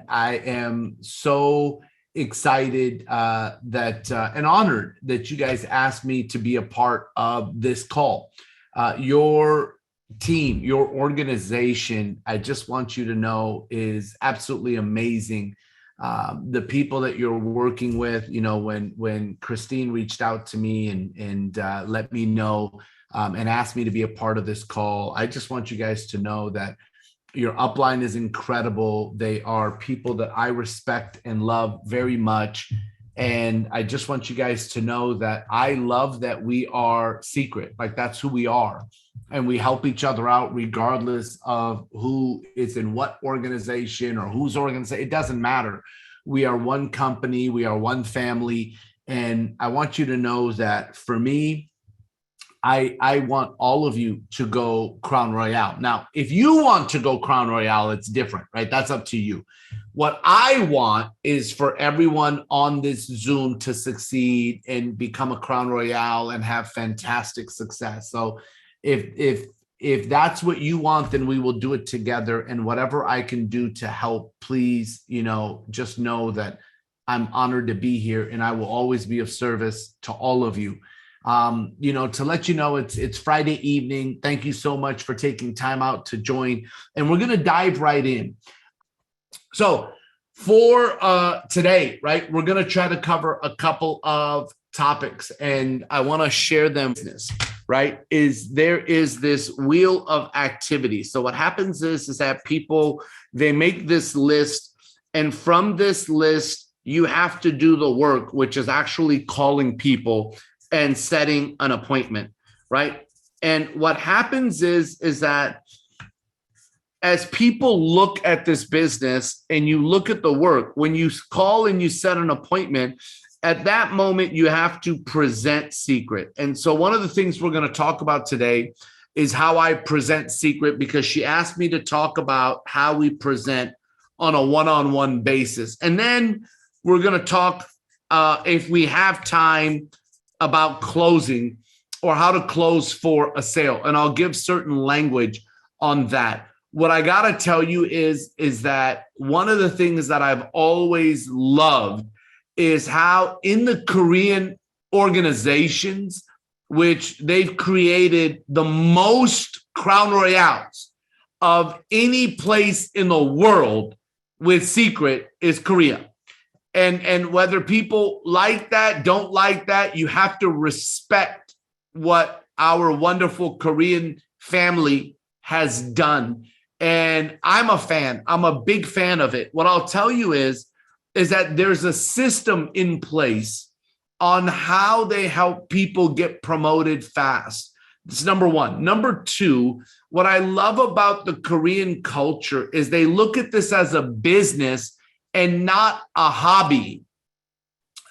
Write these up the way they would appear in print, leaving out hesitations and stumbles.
I am so excited and honored that you guys asked me to be a part of this call. Your team, your organization, I just want you to know, is absolutely amazing. The people that you're working with, when Christine reached out to me and let me know and asked me to be a part of this call, I just want you guys to know that your upline is incredible. They are people that I respect and love very much. And I just want you guys to know that I love that we are Seacret. Like, that's who we are. And we help each other out regardless of who is in what organization or whose organization. It doesn't matter. We are one company. We are one family. And I want you to know that for me, I want all of you to go Crown Royale. Now, if you want to go Crown Royale, it's different, right? That's up to you. What I want is for everyone on this Zoom to succeed and become a Crown Royale and have fantastic success. So if that's what you want, then we will do it together. And whatever I can do to help, please, just know that I'm honored to be here and I will always be of service to all of you. To let you know, it's Friday evening. Thank you so much for taking time out to join. And we're going to dive right in. So for today, right, we're going to try to cover a couple of topics, and I want to share them. Right, there is this wheel of activity. So what happens is that people, they make this list, and from this list, you have to do the work, which is actually calling people and setting an appointment, right? And what happens is that as people look at this business and you look at the work, when you call and you set an appointment, at that moment, you have to present Seacret. And so one of the things we're going to talk about today is how I present Seacret, because she asked me to talk about how we present on a one-on-one basis. And then we're going to talk, if we have time, about closing or how to close for a sale. And I'll give certain language on that. What I got to tell you is that one of the things that I've always loved is how in the Korean organizations, which they've created the most Crown Royales of any place in the world with Seacret, is Korea. And whether people like that, don't like that, you have to respect what our wonderful Korean family has done. And I'm a fan. I'm a big fan of it. What I'll tell you is that there's a system in place on how they help people get promoted fast. That's number one. Number two, what I love about the Korean culture is they look at this as a business and not a hobby.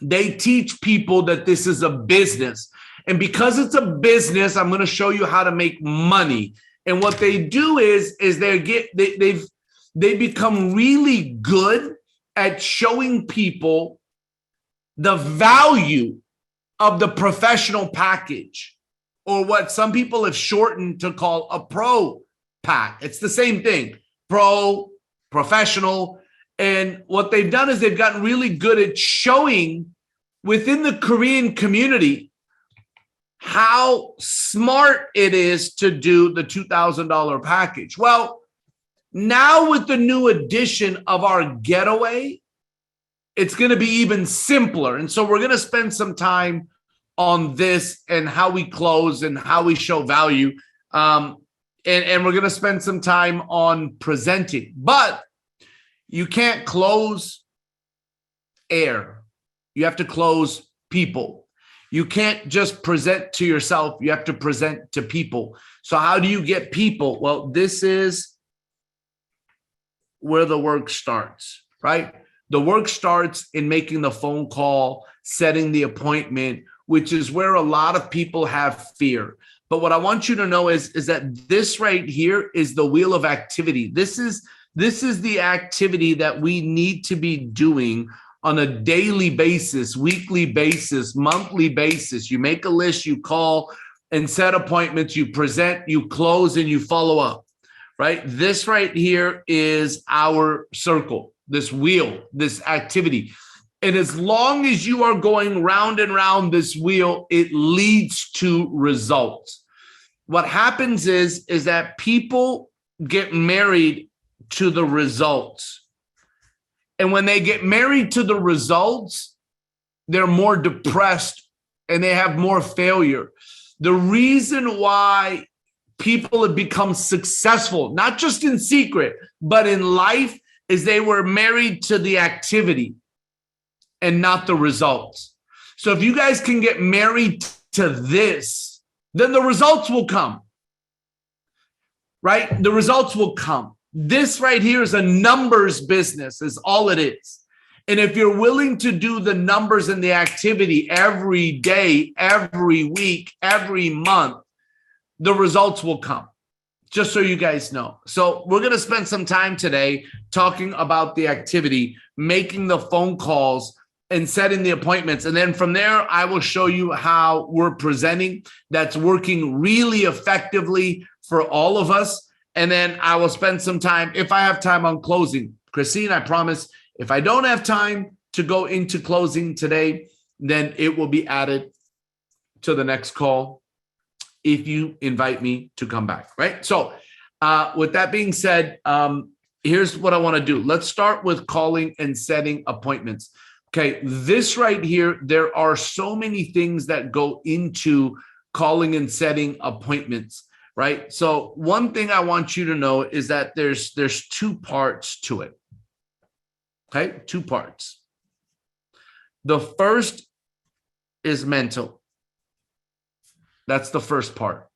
They teach people that this is a business. And because it's a business, I'm going to show you how to make money. And what they do is they become really good at showing people the value of the professional package, or what some people have shortened to call a pro pack. It's the same thing, pro, professional. And what they've done is they've gotten really good at showing within the Korean community how smart it is to do the $2,000 package. Well, now with the new addition of our getaway, it's going to be even simpler. And so we're going to spend some time on this and how we close and how we show value. And we're going to spend some time on presenting. But you can't close air. You have to close people. You can't just present to yourself. You have to present to people. So how do you get people? Well, this is where the work starts, right? The work starts in making the phone call, setting the appointment, which is where a lot of people have fear. But what I want you to know is that this right here is the wheel of activity. This is the activity that we need to be doing on a daily basis, weekly basis, monthly basis. You make a list, you call and set appointments, you present, you close, and you follow up, right? This right here is our circle. this wheel, this activity. And as long as you are going round and round this wheel, it leads to results. What happens is that people get married to the results. And when they get married to the results, they're more depressed and they have more failure. The reason why people have become successful, not just in Seacret, but in life, is they were married to the activity and not the results. So if you guys can get married to this, then the results will come, right? The results will come. This right here is a numbers business, is all it is. And if you're willing to do the numbers and the activity every day, every week, every month, the results will come, just so you guys know. So we're going to spend some time today talking about the activity, making the phone calls and setting the appointments. And then from there, I will show you how we're presenting. That's working really effectively for all of us. And then I will spend some time, if I have time, on closing. Christine, I promise, if I don't have time to go into closing today, then it will be added to the next call if you invite me to come back, right? So with that being said, here's what I want to do. Let's start with calling and setting appointments. Okay, this right here, there are so many things that go into calling and setting appointments, right? So one thing I want you to know is that there's two parts to it. Okay, two parts. The first is mental. That's the first part.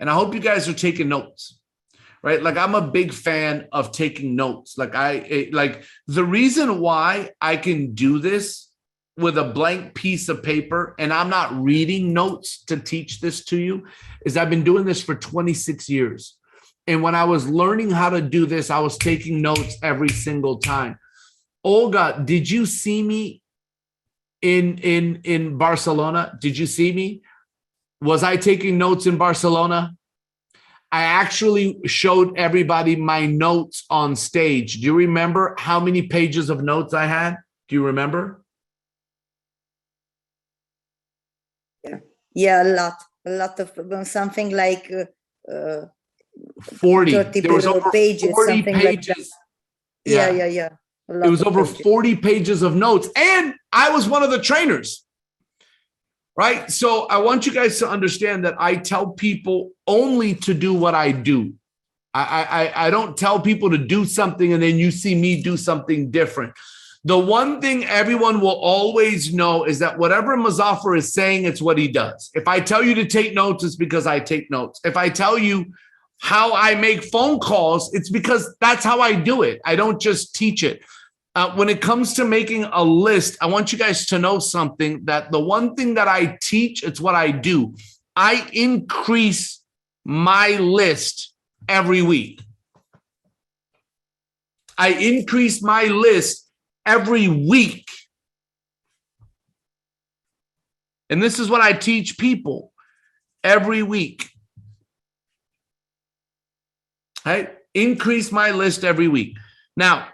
And I hope you guys are taking notes, right? Like, I'm a big fan of taking notes. Like the reason why I can do this with a blank piece of paper and I'm not reading notes to teach this to you is I've been doing this for 26 years. And when I was learning how to do this, I was taking notes every single time. Olga, did you see me in Barcelona? Did you see me? Was I taking notes in Barcelona? I actually showed everybody my notes on stage. Do you remember how many pages of notes I had? Do you remember? Yeah, a lot of something like 40. 30 there was over pages, 40 something pages. Like that. Yeah. It was over 40 pages of notes, and I was one of the trainers, right? So I want you guys to understand that I tell people only to do what I do. I don't tell people to do something and then you see me do something different. The one thing everyone will always know is that whatever Muzafer is saying, it's what he does. If I tell you to take notes, it's because I take notes. If I tell you how I make phone calls, it's because that's how I do it. I don't just teach it. When it comes to making a list, I want you guys to know something, that the one thing that I teach, it's what I do. I increase my list every week. I increase my list every week. And this is what I teach people every week. Right? Increase my list every week. Now,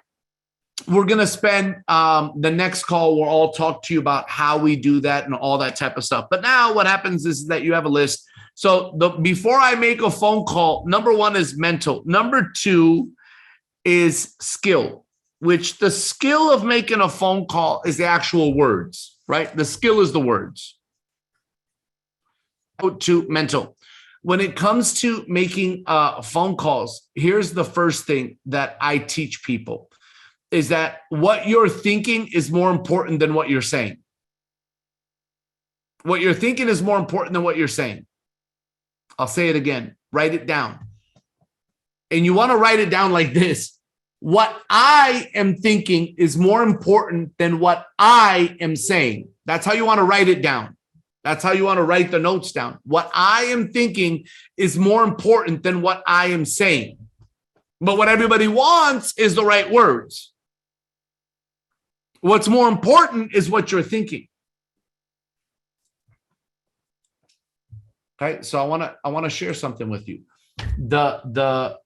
we're going to spend the next call where I'll talk to you about how we do that and all that type of stuff. But now what happens is that you have a list. So before I make a phone call, number one is mental. Number two is skill, which the skill of making a phone call is the actual words, right? The skill is the words. To mental. When it comes to making phone calls, here's the first thing that I teach people. Is that what you're thinking is more important than what you're saying. What you're thinking is more important than what you're saying. I'll say it again. Write it down. And you want to write it down like this. What I am thinking is more important than what I am saying. That's how you want to write it down. That's how you want to write the notes down. What I am thinking is more important than what I am saying. But what everybody wants is the right words. What's more important is what you're thinking. Okay, so I want to share something with you. The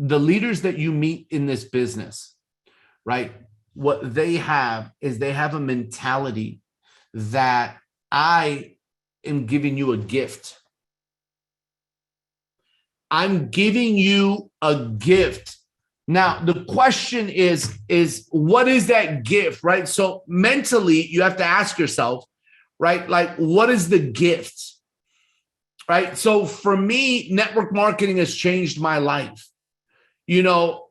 the leaders that you meet in this business, right? What they have is they have a mentality that I am giving you a gift. I'm giving you a gift. Now, the question is what is that gift, right? So mentally, you have to ask yourself, right? Like, what is the gift, right? So for me, network marketing has changed my life. You know,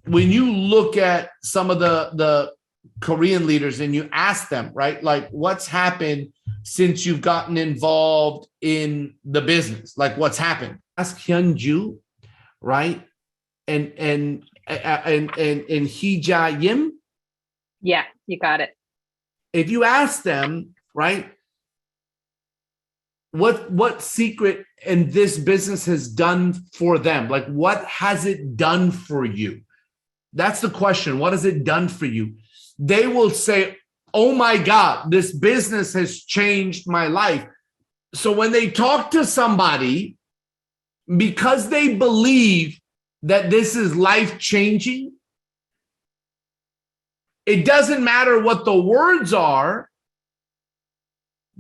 when you look at some of the Korean leaders and you ask them, right, like what's happened since you've gotten involved in the business? Like what's happened? Ask Hyunju, right? And Hee-ja Yim. Yeah, you got it. If you ask them, right, what Seacret and this business has done for them, like what has it done for you? That's the question. What has it done for you? They will say, oh my God, this business has changed my life. So when they talk to somebody, because they believe that this is life-changing, it doesn't matter what the words are,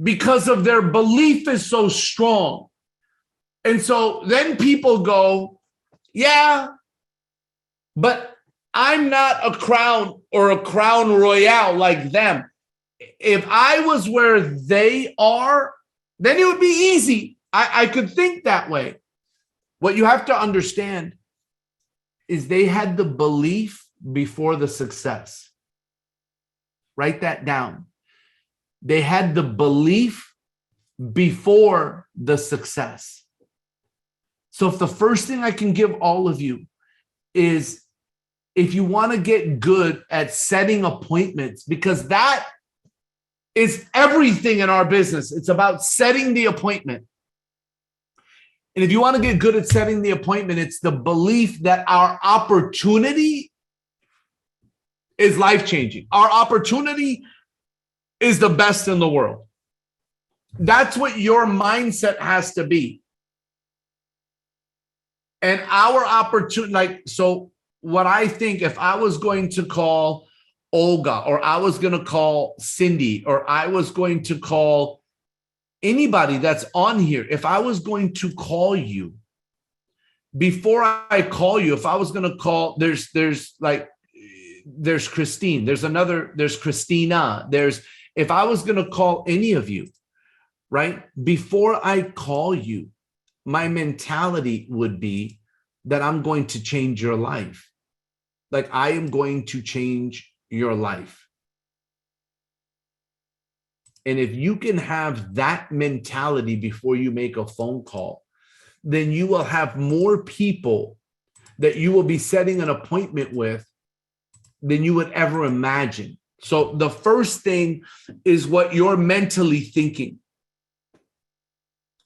because of their belief is so strong. And so then people go, yeah, but I'm not a crown or a crown royale like them. If I was where they are, then it would be easy. I could think that way. What you have to understand is they had the belief before the success. Write that down. They had the belief before the success. So if the first thing I can give all of you is if you want to get good at setting appointments, because that is everything in our business. It's about setting the appointment. And if you want to get good at setting the appointment, it's the belief that our opportunity is life-changing. Our opportunity is the best in the world. That's what your mindset has to be. And our opportunity, like, so what I think, if I was going to call Olga, or I was going to call Cindy, or I was going to call anybody that's on here, if I was going to call you, before I call you, if I was going to call, there's Christine, there's Christina, if I was going to call any of you, right, before I call you, my mentality would be that I'm going to change your life. Like I am going to change your life. And if you can have that mentality before you make a phone call, then you will have more people that you will be setting an appointment with than you would ever imagine. So the first thing is what you're mentally thinking,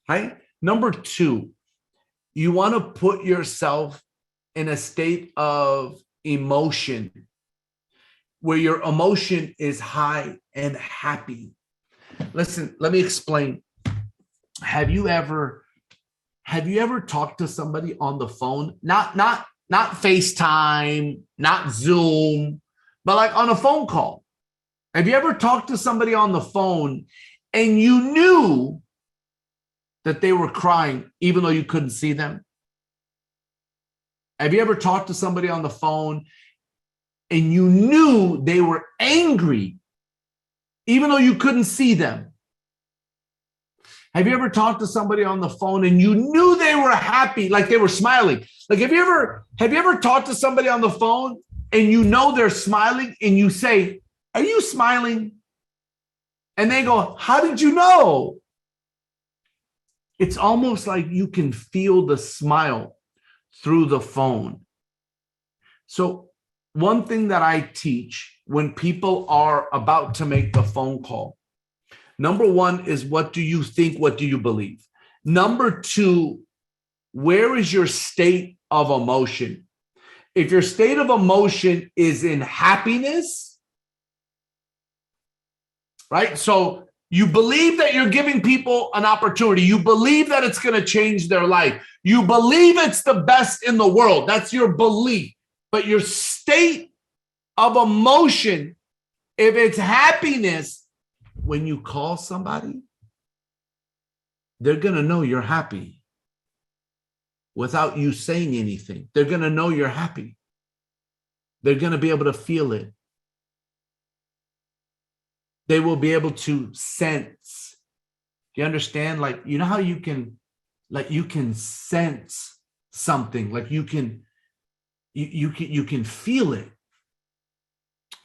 right? Number two, you want to put yourself in a state of emotion where your emotion is high and happy. Listen, let me explain. Have you ever talked to somebody on the phone? Not FaceTime, not Zoom, but like on a phone call. Have you ever talked to somebody on the phone and you knew that they were crying even though you couldn't see them? Have you ever talked to somebody on the phone and you knew they were angry even though you couldn't see them? Have you ever talked to somebody on the phone and you knew they were happy, like they were smiling? Like have you ever talked to somebody on the phone and you know they're smiling and you say, "Are you smiling?" And they go, "How did you know?" It's almost like you can feel the smile through the phone. So one thing that I teach when people are about to make the phone call, number one is, what do you think? What do you believe? Number two, where is your state of emotion? If your state of emotion is in happiness, right? So You believe that you're giving people an opportunity. You believe that it's going to change their life. You believe it's the best in the world. That's your belief. But your state of emotion, if it's happiness, when you call somebody, they're going to know you're happy without you saying anything. They're going to know you're happy. They're going to be able to feel it. They will be able to sense. Do you understand? Like, you know how you can sense something, like you can feel it,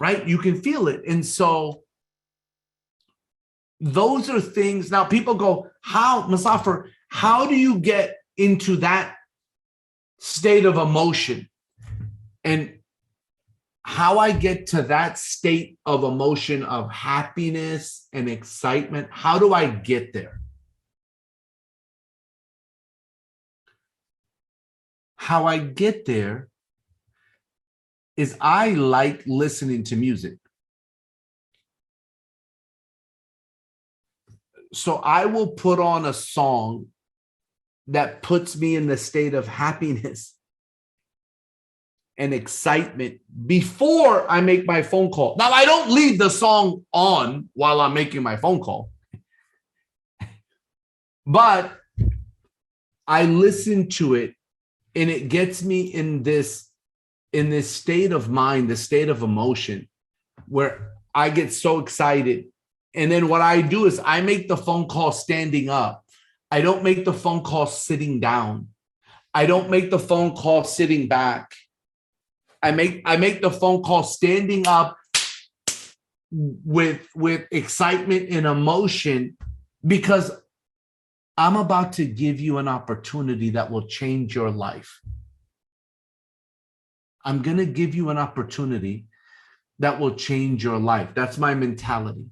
right? You can feel it. And so those are things. Now people go, how, Muzafer, how do you get into that state of emotion? And how I get to that state of emotion of happiness and excitement, how do I get there? How I get there is I like listening to music. So I will put on a song that puts me in the state of happiness and excitement before I make my phone call. Now, I don't leave the song on while I'm making my phone call, but I listen to it and it gets me in this state of mind, the state of emotion where I get so excited. And then what I do is I make the phone call standing up. I don't make the phone call sitting down. I don't make the phone call sitting back. I make the phone call standing up with excitement and emotion, because I'm about to give you an opportunity that will change your life. I'm going to give you an opportunity that will change your life. That's my mentality.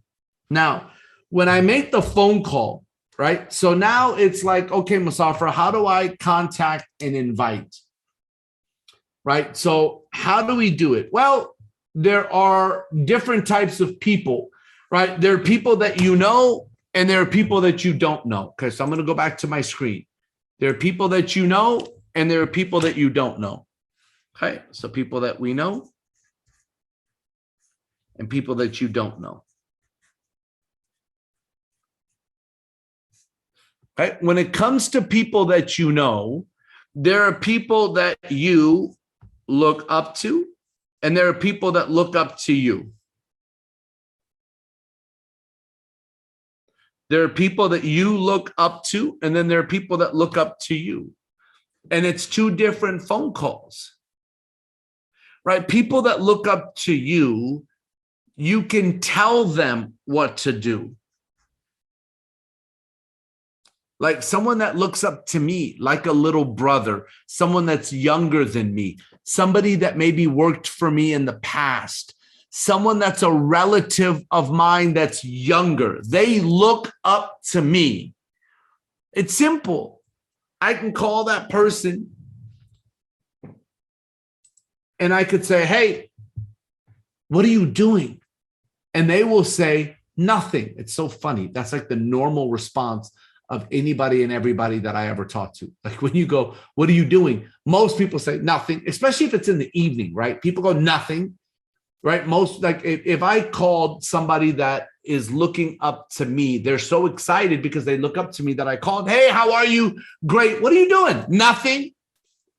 Now, when I make the phone call, right? So now it's like, okay, Muzafer, how do I contact and invite? Right? So how do we do it? Well, there are different types of people, right? There are people that you know, and there are people that you don't know. Okay, so I'm going to go back to my screen. There are people that you know, and there are people that you don't know. Okay, so people that we know and people that you don't know. Okay, when it comes to people that you know, there are people that you look up to, and there are people that look up to you. There are people that you look up to, and then there are people that look up to you. And it's two different phone calls, right? People that look up to you, you can tell them what to do. Like someone that looks up to me, like a little brother, someone that's younger than me, somebody that maybe worked for me in the past, someone that's a relative of mine that's younger. They look up to me. It's simple. I can call that person and I could say, hey, what are you doing? And they will say, nothing. It's so funny. That's like the normal response of anybody and everybody that I ever talked to. Like when you go, what are you doing? Most people say nothing, especially if it's in the evening, right? People go, nothing, right? Most, like if I called somebody that is looking up to me, they're so excited because they look up to me that I called, hey, how are you? Great. What are you doing? Nothing.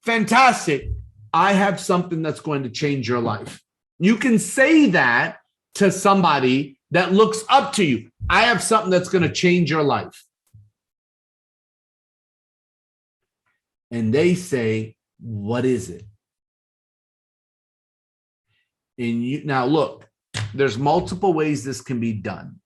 Fantastic. I have something that's going to change your life. You can say that to somebody that looks up to you. I have something that's going to change your life. And they say, what is it? And you, now look, there's multiple ways this can be done.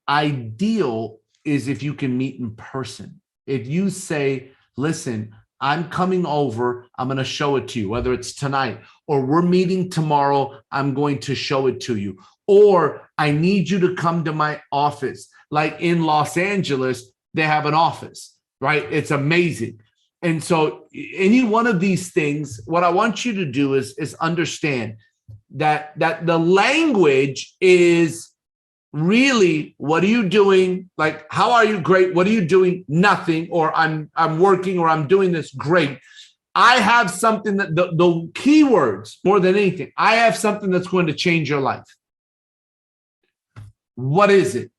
Ideal is if you can meet in person. If you say, listen, I'm coming over, I'm going to show it to you, whether it's tonight or we're meeting tomorrow, I'm going to show it to you. Or I need you to come to my office. Like in Los Angeles, they have an office. Right? It's amazing. And so any one of these things, what I want you to do is understand that the language is really, what are you doing? Like, how are you? Great. What are you doing? Nothing. Or I'm working, or I'm doing this. Great. I have something that the key words more than anything, I have something that's going to change your life. What is it?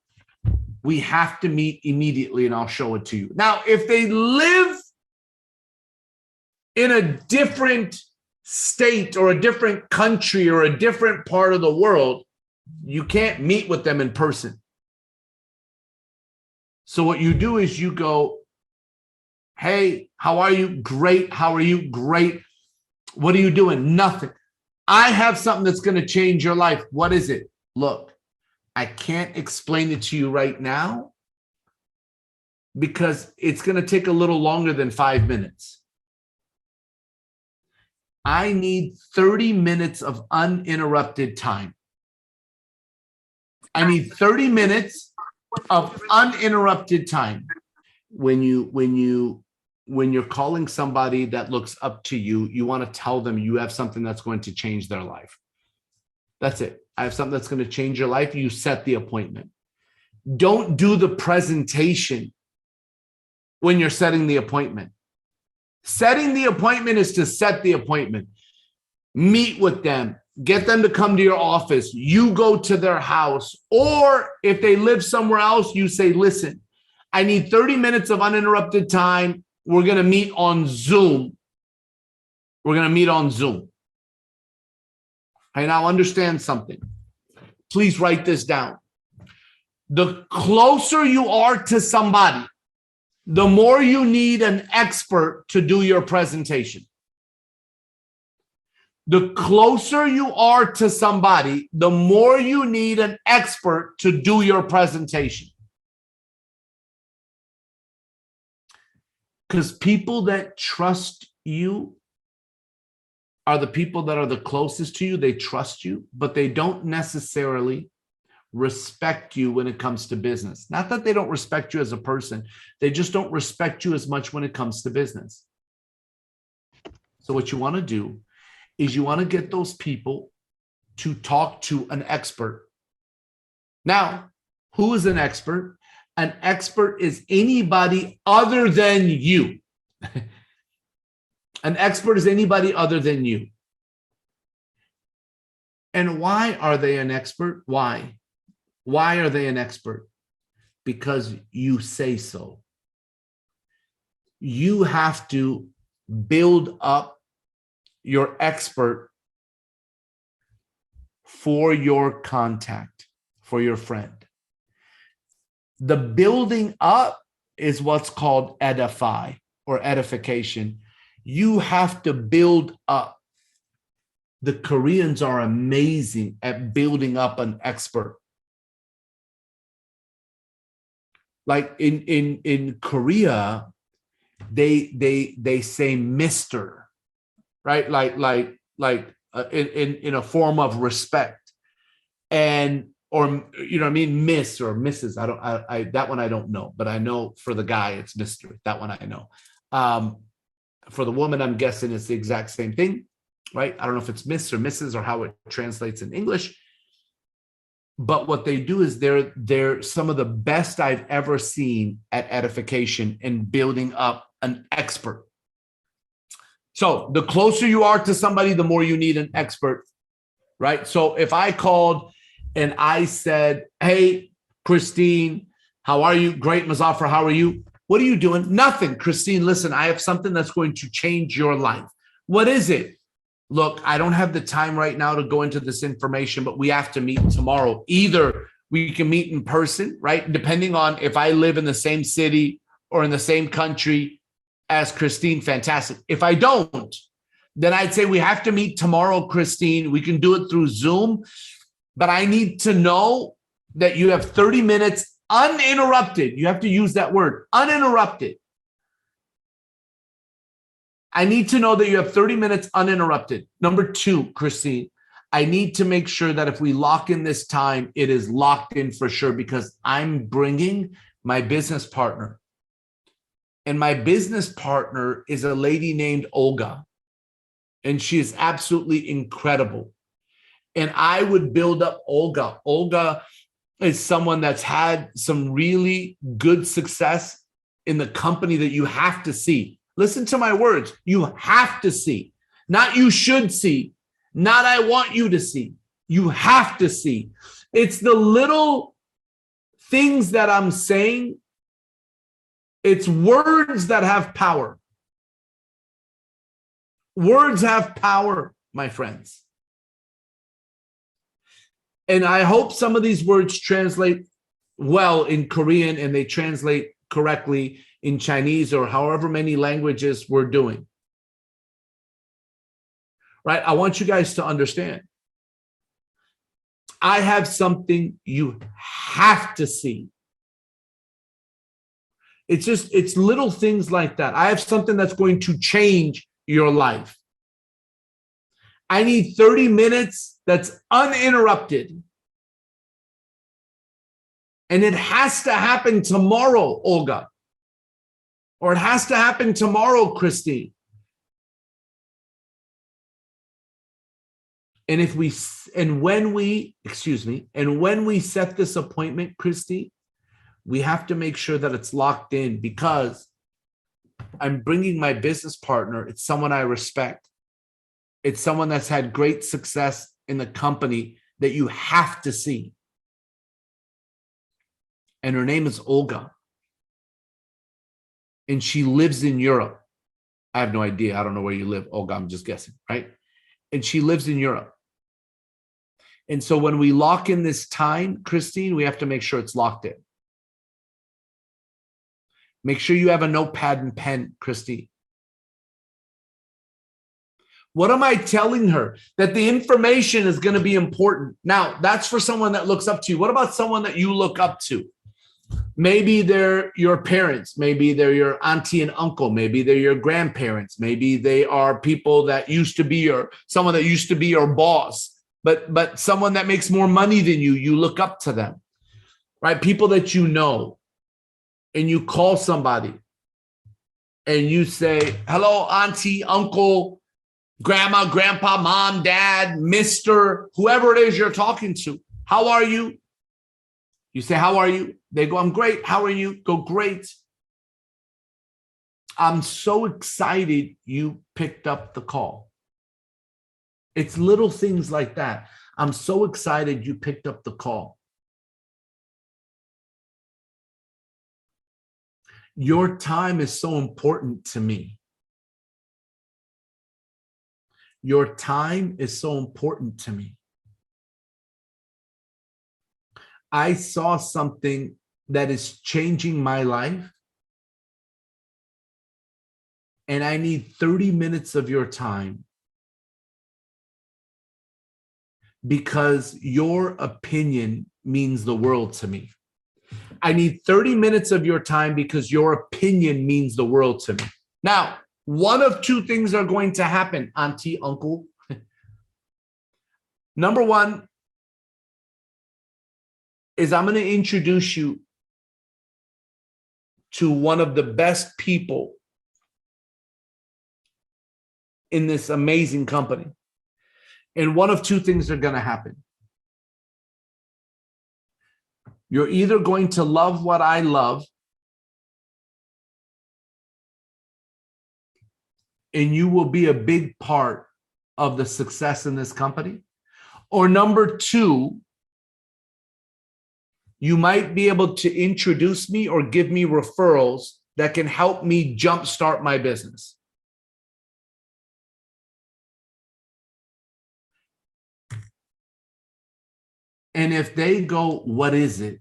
We have to meet immediately, and I'll show it to you. Now, if they live in a different state or a different country or a different part of the world, you can't meet with them in person. So what you do is you go, hey, how are you? Great. How are you? Great. What are you doing? Nothing. I have something that's going to change your life. What is it? Look, I can't explain it to you right now because it's going to take a little longer than 5 minutes. I need 30 minutes of uninterrupted time. I need 30 minutes of uninterrupted time. When you're calling somebody that looks up to you, you want to tell them you have something that's going to change their life. That's it. I have something that's going to change your life. You set the appointment. Don't do the presentation when you're setting the appointment. Setting the appointment is to set the appointment. Meet with them. Get them to come to your office. You go to their house. Or if they live somewhere else, you say, listen, I need 30 minutes of uninterrupted time. We're going to meet on Zoom. We're going to meet on Zoom. Okay, now understand something. Please write this down. The closer you are to somebody, the more you need an expert to do your presentation. The closer you are to somebody, the more you need an expert to do your presentation. Because people that trust you are the people that are the closest to you. They trust you, but they don't necessarily respect you when it comes to business. Not that they don't respect you as a person. They just don't respect you as much when it comes to business. So what you want to do is you want to get those people to talk to an expert. Now, who is an expert? An expert is anybody other than you. An expert is anybody other than you. And why are they an expert? Why? Why are they an expert? Because you say so. You have to build up your expert for your contact, for your friend. The building up is what's called edify or edification. You have to build up. The Koreans are amazing at building up an expert. Like in Korea, they say Mr., right? Like in a form of respect, and or you know what I mean, Miss or Mrs. I that one I don't know, but I know for the guy it's Mr. That one I know. For the woman, I'm guessing it's the exact same thing, right? I don't know if it's Miss or Mrs. or how it translates in English. But what they do is they're some of the best I've ever seen at edification and building up an expert. So the closer you are to somebody, the more you need an expert, right? So if I called and I said, hey, Christine, how are you? Great, Muzafer, how are you? What are you doing? Nothing. Christine, listen, I have something that's going to change your life. What is it? Look, I don't have the time right now to go into this information, but we have to meet tomorrow. Either we can meet in person, right? Depending on if I live in the same city or in the same country as Christine, fantastic. If I don't, then I'd say we have to meet tomorrow, Christine. We can do it through Zoom, but I need to know that you have 30 minutes uninterrupted. You have to use that word, uninterrupted. I need to know that you have 30 minutes uninterrupted. Number two, Christine, I need to make sure that if we lock in this time, it is locked in for sure because I'm bringing my business partner. And my business partner is a lady named Olga. And she is absolutely incredible. And I would build up Olga. Olga is someone that's had some really good success in the company that you have to see. Listen to my words. You have to see, not you should see, not I want you to see. You have to see. It's the little things that I'm saying. It's words that have power. Words have power, my friends. And I hope some of these words translate well in Korean and they translate correctly in Chinese or however many languages we're doing. Right? I want you guys to understand. I have something you have to see. It's little things like that. I have something that's going to change your life. I need 30 minutes that's uninterrupted. And it has to happen tomorrow, Olga. Or it has to happen tomorrow, Christine. And when we set this appointment, Christy, we have to make sure that it's locked in because I'm bringing my business partner. It's someone I respect. It's someone that's had great success in the company that you have to see. And her name is Olga. And she lives in Europe. I have no idea. I don't know where you live, Olga. I'm just guessing, right? And she lives in Europe. And so when we lock in this time, Christine, we have to make sure it's locked in. Make sure you have a notepad and pen, Christine. What am I telling her? That the information is going to be important. Now, that's for someone that looks up to you. What about someone that you look up to? Maybe they're your parents. Maybe they're your auntie and uncle. Maybe they're your grandparents. Maybe they are people that used to be someone that used to be your boss. But someone that makes more money than you look up to them, right? People that you know, and you call somebody and you say, hello, auntie, uncle, grandma, grandpa, mom, dad, Mr., whoever it is you're talking to. How are you? You say, how are you? They go, I'm great. How are you? Go, great. I'm so excited you picked up the call. It's little things like that. I'm so excited you picked up the call. Your time is so important to me. Your time is so important to me. I saw something that is changing my life, and I need 30 minutes of your time because your opinion means the world to me. I need 30 minutes of your time because your opinion means the world to me. Now, one of two things are going to happen, auntie, uncle. Number one is I'm going to introduce you to one of the best people in this amazing company. And one of two things are going to happen. You're either going to love what I love, and you will be a big part of the success in this company. Or number two, you might be able to introduce me or give me referrals that can help me jumpstart my business. And if they go, what is it?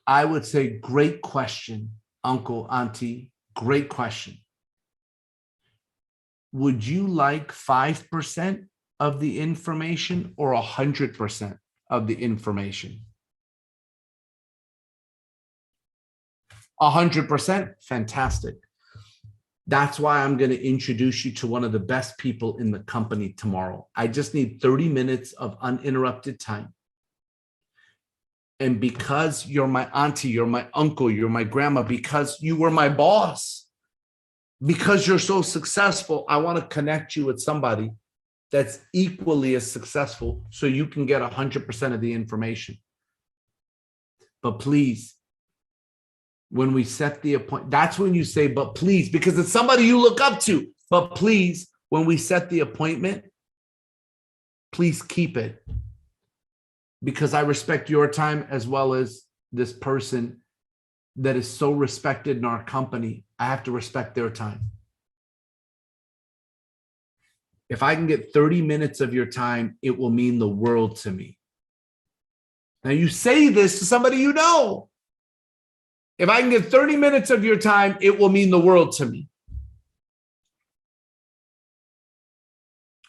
I would say, great question, uncle, auntie, great question. Would you like 5% of the information or 100% of the information? 100%, fantastic. That's why I'm going to introduce you to one of the best people in the company tomorrow. I just need 30 minutes of uninterrupted time. And because you're my auntie, you're my uncle, you're my grandma, because you were my boss, because you're so successful, I want to connect you with somebody that's equally as successful so you can get 100% of the information. But please, when we set the appointment, that's when you say, but please, because it's somebody you look up to. But please, when we set the appointment, please keep it. Because I respect your time as well as this person that is so respected in our company. I have to respect their time. If I can get 30 minutes of your time, it will mean the world to me. Now you say this to somebody you know. If I can get 30 minutes of your time, it will mean the world to me.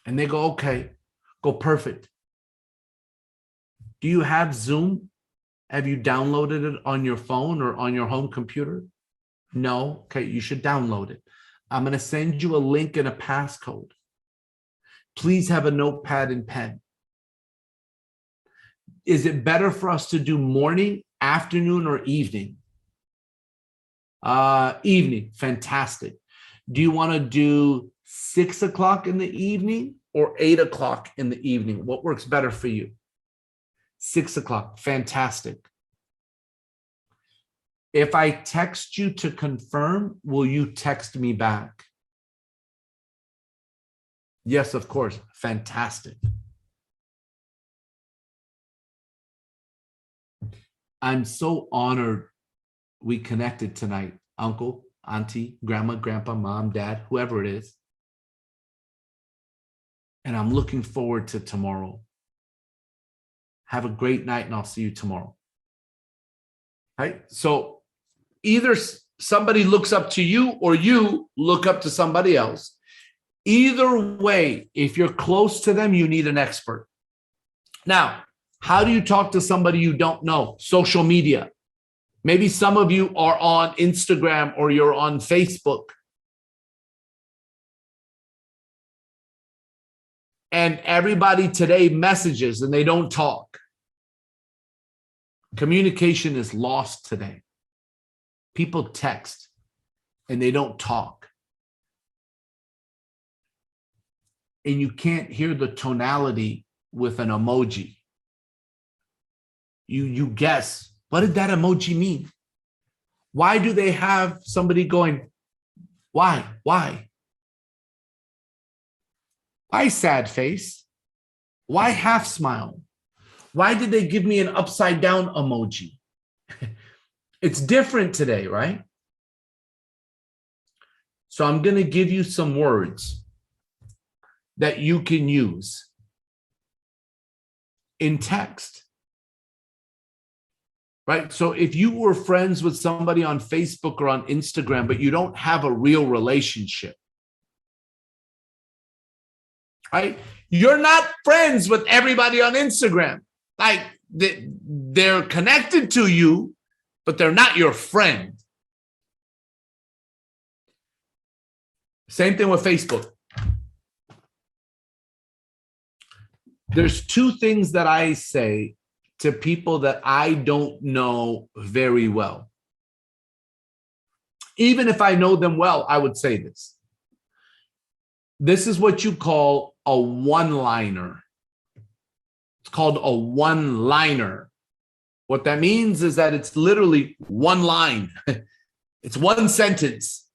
And they go, okay, go perfect. Do you have Zoom? Have you downloaded it on your phone or on your home computer? No. Okay, you should download it. I'm going to send you a link and a passcode. Please have a notepad and pen. Is it better for us to do morning, afternoon, or evening? Evening, fantastic. Do you want to do 6 o'clock in the evening or 8 o'clock in the evening? What works better for you? 6 o'clock, fantastic. If I text you to confirm, will you text me back? Yes, of course, fantastic. I'm so honored we connected tonight, uncle, auntie, grandma, grandpa, mom, dad, whoever it is. And I'm looking forward to tomorrow. Have a great night, and I'll see you tomorrow. Right? So either somebody looks up to you or you look up to somebody else. Either way, if you're close to them, you need an expert. Now, how do you talk to somebody you don't know? Social media. Maybe some of you are on Instagram or you're on Facebook. And everybody today messages and they don't talk. Communication is lost today. People text and they don't talk. And you can't hear the tonality with an emoji. You guess, what did that emoji mean? Why do they have somebody going, why? Why sad face? Why half smile? Why did they give me an upside down emoji? It's different today, right? So I'm going to give you some words that you can use in text, right? So if you were friends with somebody on Facebook or on Instagram, but you don't have a real relationship, right? You're not friends with everybody on Instagram. Like they're connected to you, but they're not your friend. Same thing with Facebook. There's two things that I say to people that I don't know very well. Even if I know them well, I would say this. This is what you call a one-liner. It's called a one-liner. What that means is that it's literally one line. It's one sentence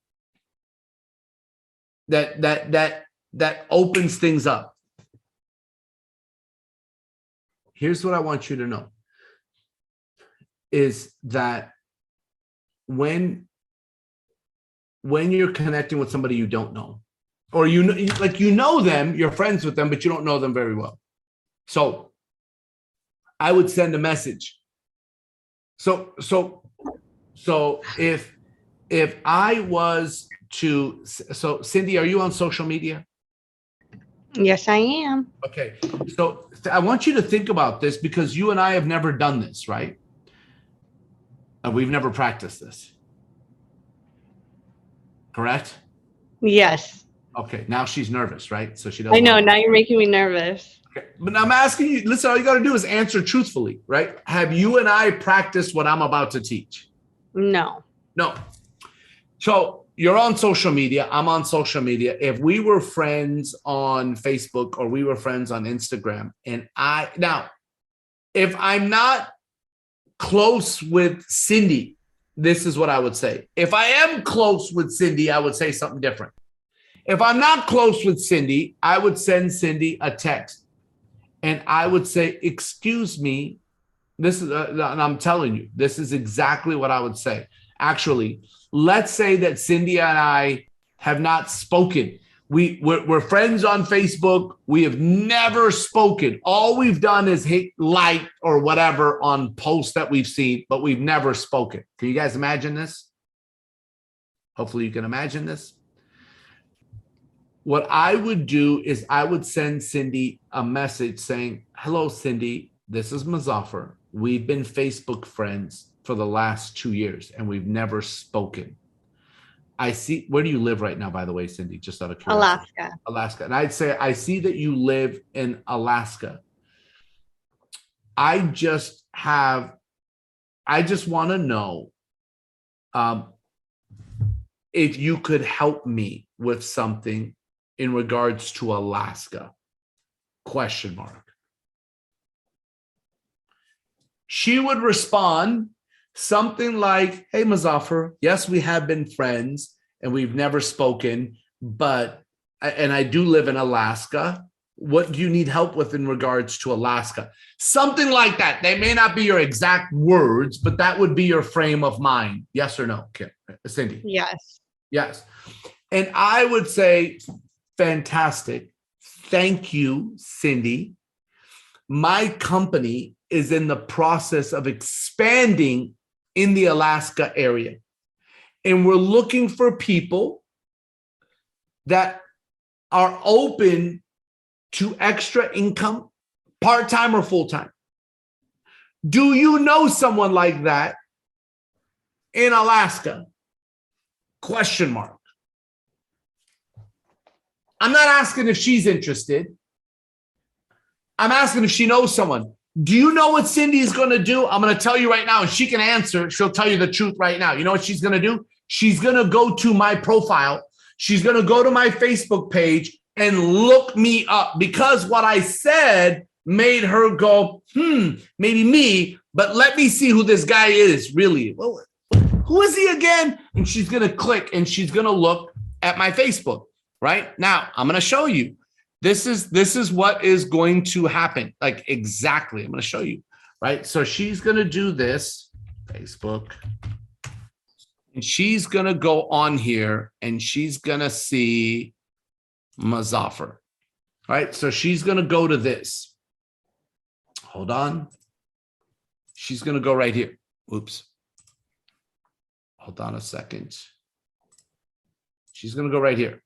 that opens things up. Here's what I want you to know is that when you're connecting with somebody you don't know, or you know them, you're friends with them, but you don't know them very well. So I would send a message. So if I was to, so Cindy, are you on social media? Yes, I am. Okay. So I want you to think about this because you and I have never done this, right? And we've never practiced this. Correct? Yes. Okay. Now she's nervous, right? So she doesn't. I know. Now you're making me nervous. Okay. But I'm asking you, listen, all you got to do is answer truthfully, right? Have you and I practiced what I'm about to teach? No. No. So you're on social media. I'm on social media. If we were friends on Facebook or we were friends on Instagram, and if I'm not close with Cindy, this is what I would say. If I am close with Cindy, I would say something different. If I'm not close with Cindy, I would send Cindy a text and I would say, excuse me. This is, and I'm telling you, this is exactly what I would say. Actually, let's say that Cindy and I have not spoken. We're friends on Facebook. We have never spoken. All we've done is hit like or whatever on posts that we've seen, but we've never spoken. Can you guys imagine this? Hopefully you can imagine this. What I would do is I would send Cindy a message saying, hello, Cindy, this is Muzafer. We've been Facebook friends for the last 2 years and we've never spoken. I see, where do you live right now, by the way, Cindy? Just out of curiosity. Alaska. And I'd say, I see that you live in Alaska. I just want to know if you could help me with something in regards to Alaska, ? She would respond something like, hey, Muzafer, yes, we have been friends and we've never spoken, and I do live in Alaska. What do you need help with in regards to Alaska? Something like that. They may not be your exact words, but that would be your frame of mind. Yes or no, Kim? Cindy? Yes. Yes. And I would say, fantastic. Thank you, Cindy. My company is in the process of expanding in the Alaska area. And we're looking for people that are open to extra income, part-time or full-time. Do you know someone like that in Alaska? ? I'm not asking if she's interested. I'm asking if she knows someone. Do you know what Cindy is going to do? I'm going to tell you right now, and she can answer. She'll tell you the truth right now. You know what she's going to do? She's going to go to my profile. She's going to go to my Facebook page and look me up, because what I said made her go, maybe me, but let me see who this guy is really. Well, who is he again? And she's going to click and she's going to look at my Facebook. Right now, I'm going to show you. This is what is going to happen. Like exactly. I'm going to show you. Right. So she's going to do this, Facebook. And she's going to go on here and she's going to see Muzafer. Right. So she's going to go to this. Hold on. She's going to go right here. Oops. Hold on a second. She's going to go right here.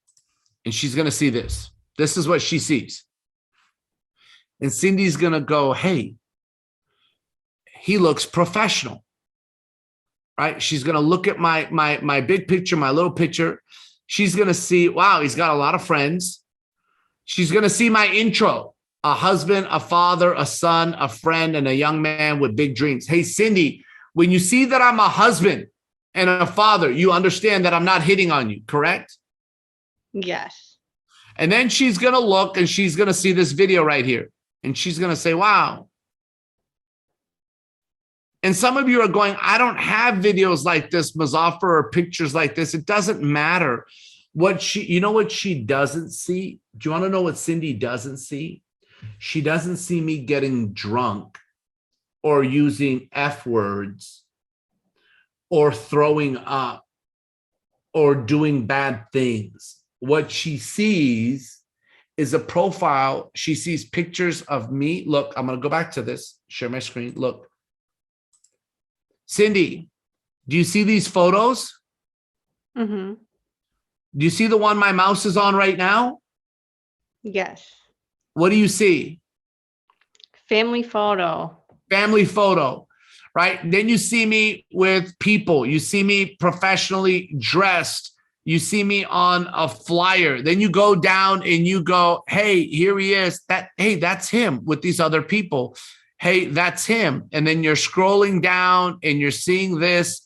And she's going to see this. This is what she sees. And Cindy's going to go, hey, he looks professional. Right? She's going to look at my big picture, my little picture. She's going to see, wow, he's got a lot of friends. She's going to see my intro, a husband, a father, a son, a friend, and a young man with big dreams. Hey, Cindy, when you see that I'm a husband and a father, you understand that I'm not hitting on you, correct? Yes. And then she's going to look and she's going to see this video right here. And she's going to say, wow. And some of you are going, I don't have videos like this, Muzafer, or pictures like this. It doesn't matter. You know what she doesn't see? Do you want to know what Cindy doesn't see? She doesn't see me getting drunk or using F words or throwing up or doing bad things. What she sees is a profile. She sees pictures of me. Look, I'm going to go back to this, share my screen. Look. Cindy, do you see these photos? Mm-hmm. Do you see the one my mouse is on right now? Yes. What do you see? Family photo. Family photo, right? Then you see me with people. You see me professionally dressed. You see me on a flyer. Then you go down and you go, hey, here he is. Hey, that's him with these other people. Hey, that's him. And then you're scrolling down and you're seeing this.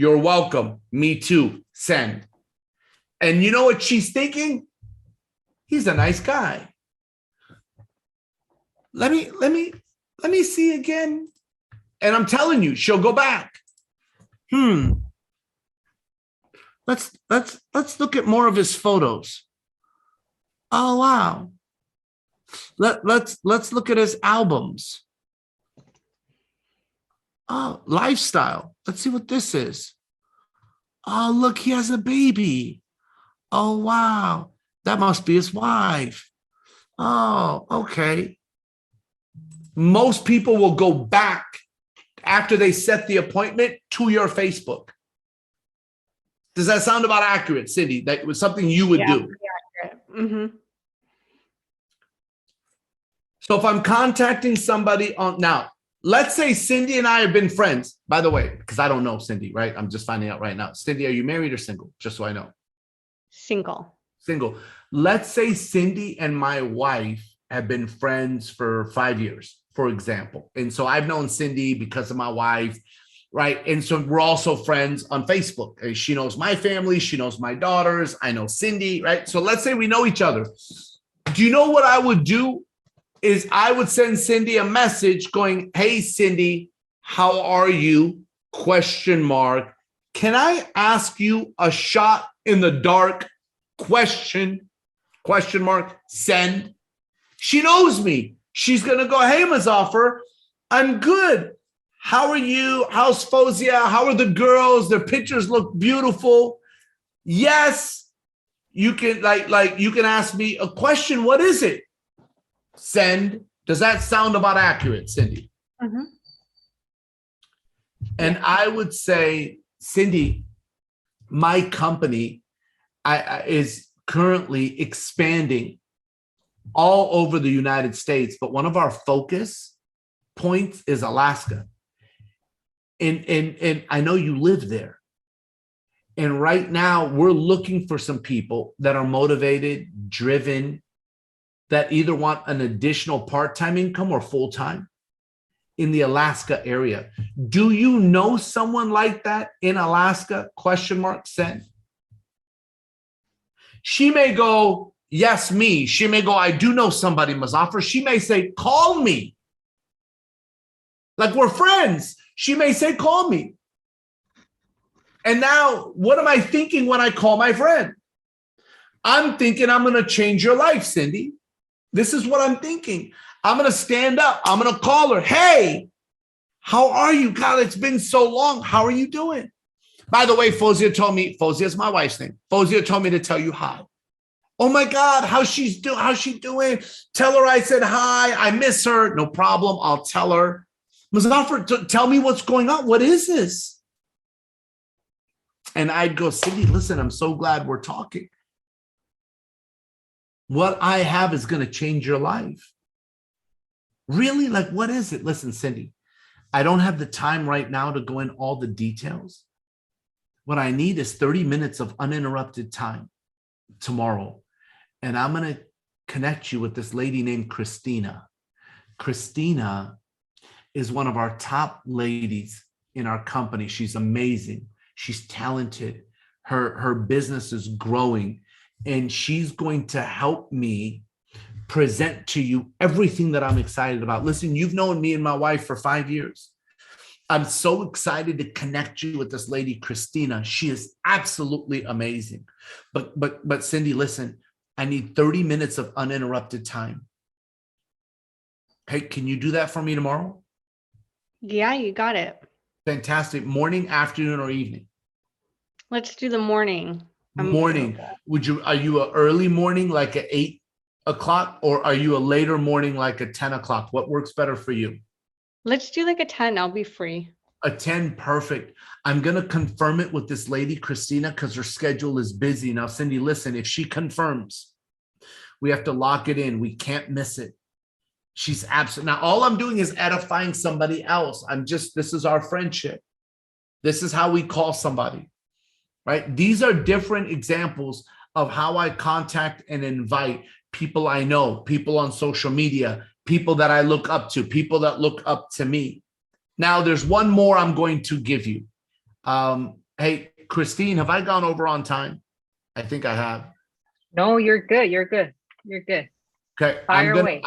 You're welcome. Me too. Send. And you know what she's thinking? He's a nice guy. Let me see again. And I'm telling you, she'll go back. Let's look at more of his photos. Oh wow. Let's look at his albums. Oh, lifestyle. Let's see what this is. Oh, look, he has a baby. Oh wow. That must be his wife. Oh, okay. Most people will go back after they set the appointment to your Facebook. Does that sound about accurate, Cindy? That was something you would do. Mm-hmm. So if I'm contacting somebody now, let's say Cindy and I have been friends, by the way, because I don't know Cindy, right? I'm just finding out right now. Cindy, are you married or single? Just so I know. Single. Single. Let's say Cindy and my wife have been friends for 5 years, for example. And so I've known Cindy because of my wife, right? And so we're also friends on Facebook. She knows my family. She knows my daughters. I know Cindy, right? So let's say we know each other. Do you know what I would do? Is I would send Cindy a message going, hey, Cindy, how are you? ? Can I ask you a shot in the dark? ? Send. She knows me. She's going to go, hey, Muzafer, I'm good. How are you? How's Fozia? How are the girls? Their pictures look beautiful. Yes. You can you can ask me a question. What is it? Send. Does that sound about accurate, Cindy? Mm-hmm. And I would say, Cindy, my company is currently expanding all over the United States, but one of our focus points is Alaska. And I know you live there. And right now we're looking for some people that are motivated, driven, that either want an additional part-time income or full-time in the Alaska area. Do you know someone like that in Alaska? ? Send. She may go, yes, me. She may go, I do know somebody, Muzafer. She may say, call me. Like we're friends. She may say, call me. And now, what am I thinking when I call my friend? I'm thinking I'm going to change your life, Cindy. This is what I'm thinking. I'm going to stand up. I'm going to call her. Hey, how are you? God, it's been so long. How are you doing? By the way, Fozia told me, Fozia is my wife's name. Fozia told me to tell you hi. Oh my God, how's she doing? Tell her I said hi. I miss her. No problem. I'll tell her. Muzafer, tell me what's going on. What is this? And I'd go, Cindy, listen, I'm so glad we're talking. What I have is going to change your life. Really? Like, what is it? Listen, Cindy, I don't have the time right now to go in all the details. What I need is 30 minutes of uninterrupted time tomorrow. And I'm going to connect you with this lady named Christina. Christina is one of our top ladies in our company. She's amazing. She's talented. Her business is growing. And she's going to help me present to you everything that I'm excited about. Listen, you've known me and my wife for 5 years. I'm so excited to connect you with this lady, Christina. She is absolutely amazing. But Cindy, listen, I need 30 minutes of uninterrupted time. Hey, can you do that for me tomorrow? Yeah, you got it. Fantastic. Morning, afternoon, or evening? Let's do the morning. Morning. Are you an early morning, like at 8 o'clock, or are you a later morning, like at 10 o'clock? What works better for you? Let's do like a 10. I'll be free. A 10, perfect. I'm going to confirm it with this lady, Christina, because her schedule is busy. Now, Cindy, listen, if she confirms, we have to lock it in. We can't miss it. She's absent. Now, all I'm doing is edifying somebody else. This is our friendship. This is how we call somebody, right? These are different examples of how I contact and invite people I know, people on social media, people that I look up to, people that look up to me. Now, there's one more I'm going to give you. Hey, Christine, have I gone over on time? I think I have. No, you're good. You're good. You're good. Okay. Fire away.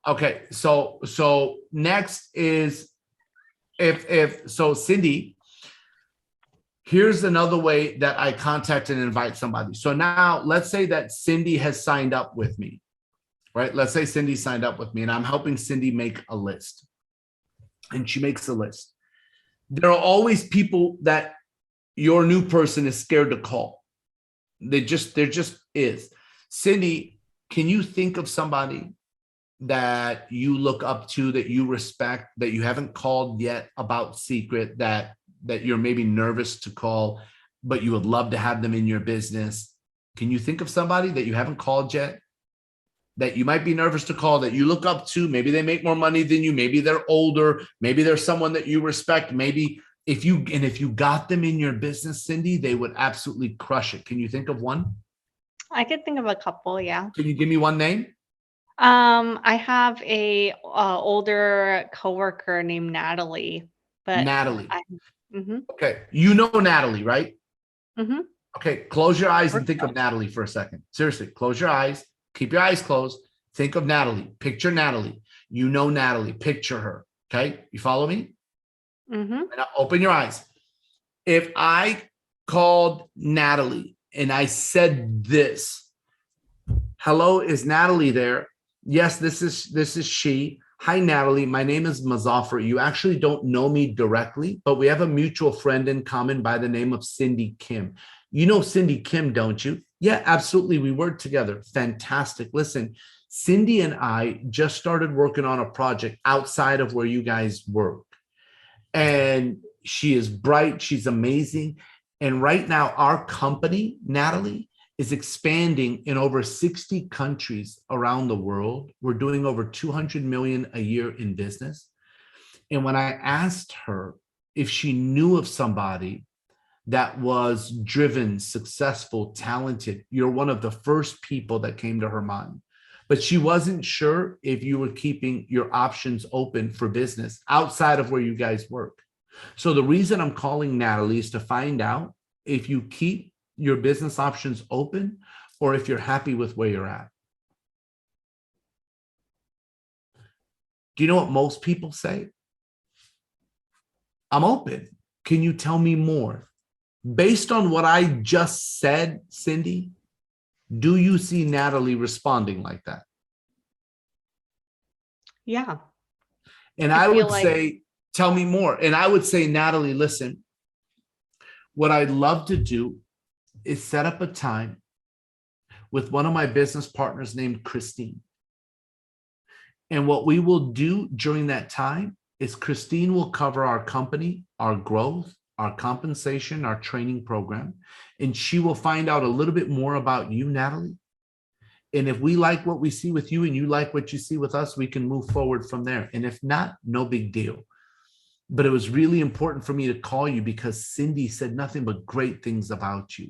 Okay. So next is so Cindy, here's another way that I contact and invite somebody. So now let's say that Cindy has signed up with me, right? Let's say Cindy signed up with me and I'm helping Cindy make a list, and she makes a list. There are always people that your new person is scared to call. There just is. Cindy, can you think of somebody that you look up to, that you respect, that you haven't called yet about Seacret, that you're maybe nervous to call, but you would love to have them in your business? Can you think of somebody that you haven't called yet, that you might be nervous to call, that you look up to? Maybe they make more money than you. Maybe they're older. Maybe there's someone that you respect. Maybe if you got them in your business, Cindy, they would absolutely crush it. Can you think of one? I could think of a couple, yeah. Can you give me one name? I have a older coworker named Natalie, but Natalie. Mm-hmm. Okay. You know Natalie, right? Mm-hmm. Okay. Close your eyes and think of Natalie for a second. Seriously, close your eyes. Keep your eyes closed. Think of Natalie. Picture Natalie. You know Natalie. Picture her. Okay. You follow me? Mm-hmm. Now open your eyes. If I called Natalie and I said this, hello, is Natalie there? Yes, this is she. Hi, Natalie. My name is Muzafer. You actually don't know me directly, but we have a mutual friend in common by the name of Cindy Kim. You know Cindy Kim, don't you? Yeah, absolutely. We work together. Fantastic. Listen, Cindy and I just started working on a project outside of where you guys work. And she is bright. She's amazing. And right now, our company, Natalie, is expanding in over 60 countries around the world. We're doing over 200 million a year in business. And when I asked her if she knew of somebody that was driven, successful, talented, you're one of the first people that came to her mind. But she wasn't sure if you were keeping your options open for business outside of where you guys work. So the reason I'm calling Natalie is to find out if you keep your business options open or if you're happy with where you're at. Do you know what most people say? I'm open. Can you tell me more? Based on what I just said, Cindy, do you see Natalie responding like that? Yeah. And I would say, tell me more. And I would say, Natalie, listen, what I'd love to do is set up a time with one of my business partners named Christine. And what we will do during that time is Christine will cover our company, our growth, our compensation, our training program, and she will find out a little bit more about you, Natalie. And if we like what we see with you and you like what you see with us, we can move forward from there. And if not, no big deal. But it was really important for me to call you because Cindy said nothing but great things about you.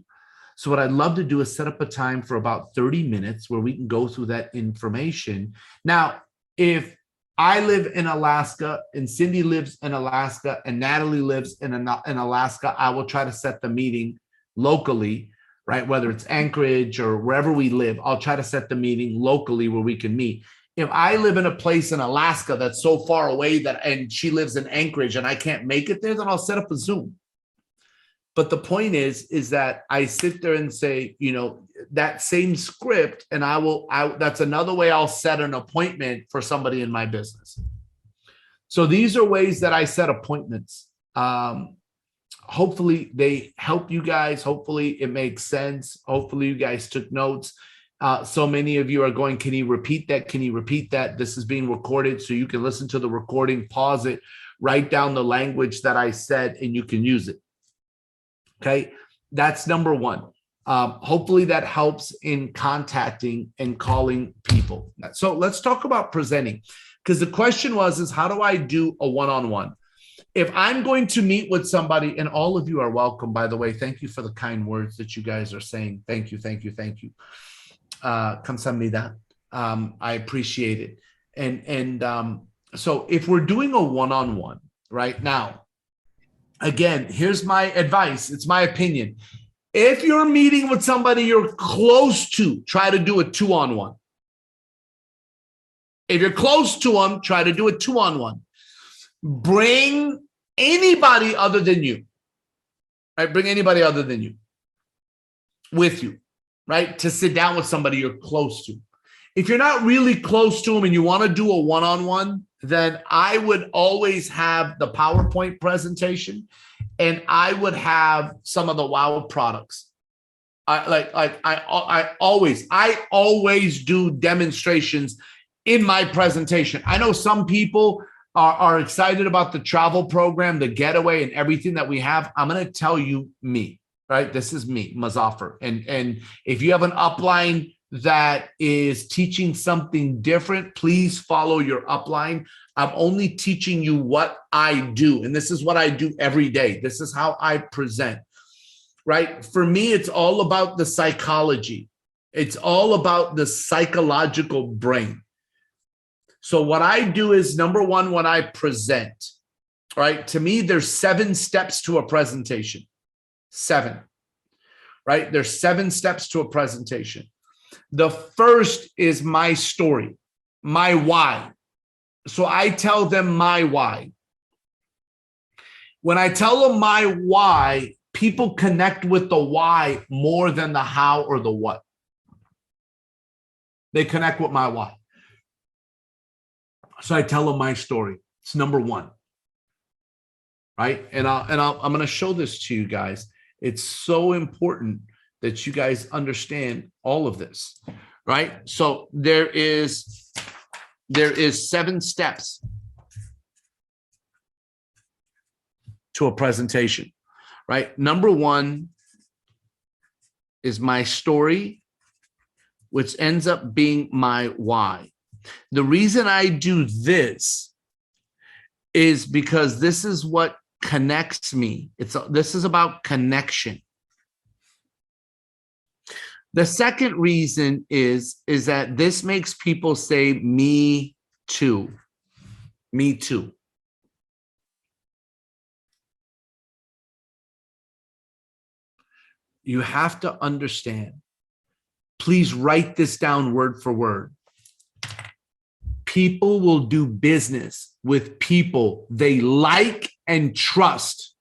So what I'd love to do is set up a time for about 30 minutes where we can go through that information. Now, if I live in Alaska and Cindy lives in Alaska and Natalie lives in Alaska, I will try to set the meeting locally, right? Whether it's Anchorage or wherever we live, I'll try to set the meeting locally where we can meet. If I live in a place in Alaska that's so far away and she lives in Anchorage and I can't make it there, then I'll set up a Zoom. But the point is that I sit there and say, you know, that same script, and that's another way I'll set an appointment for somebody in my business. So these are ways that I set appointments. Hopefully they help you guys. Hopefully it makes sense. Hopefully you guys took notes. So many of you are going, can you repeat that? Can you repeat that? This is being recorded so you can listen to the recording, pause it, write down the language that I said, and you can use it. Okay, that's number one. Hopefully that helps in contacting and calling people. So let's talk about presenting, because the question is how do I do a one-on-one? If I'm going to meet with somebody, and all of you are welcome, by the way, thank you for the kind words that you guys are saying. Thank you, thank you, thank you. 감사합니다. I appreciate it. And so if we're doing a one-on-one right now, Again, here's my advice. It's my opinion. If you're meeting with somebody you're close to, try to do a 2-on-1. If you're close to them, try to do a 2-on-1. Bring anybody other than you. Right? Bring anybody other than you with you, right? To sit down with somebody you're close to. If you're not really close to them and you want to do a 1-on-1, then I would always have the PowerPoint presentation and I would have some of the wow products. I always do demonstrations in my presentation. I know some people are excited about the travel program, the getaway, and everything that we have. I'm going to tell you me, right? This is me, Muzafer. And if you have an upline that is teaching something different, please follow your upline. I'm only teaching you what I do. And this is what I do every day. This is how I present, right? For me, it's all about the psychology. It's all about the psychological brain. So what I do is, number one, when I present, right? To me, there's 7 steps to a presentation. 7, right? There's 7 steps to a presentation. The first is my story, my why. So I tell them my why. When I tell them my why, people connect with the why more than the how or the what. They connect with my why. So I tell them my story. It's number 1, right? And I'm going to show this to you guys. It's so important that you guys understand all of this, right? So there is 7 steps to a presentation, right? Number 1 is my story, which ends up being my why. The reason I do this is because this is what connects me. This is about connection. The second reason is that this makes people say, me too. Me too. You have to understand. Please write this down word for word. People will do business with people they like and trust.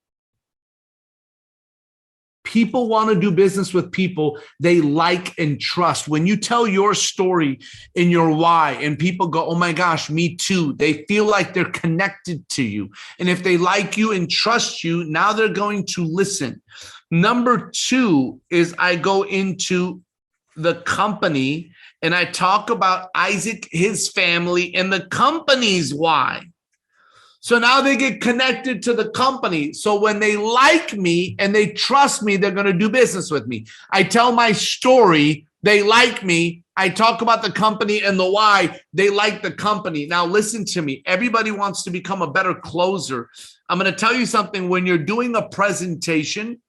People want to do business with people they like and trust. When you tell your story and your why, and people go, oh my gosh, me too. They feel like they're connected to you. And if they like you and trust you, now they're going to listen. Number 2 is I go into the company and I talk about Isaac, his family, and the company's why. So now they get connected to the company. So when they like me and they trust me, they're going to do business with me. I tell my story. They like me. I talk about the company and the why. They like the company. Now listen to me. Everybody wants to become a better closer. I'm going to tell you something. When you're doing a presentation,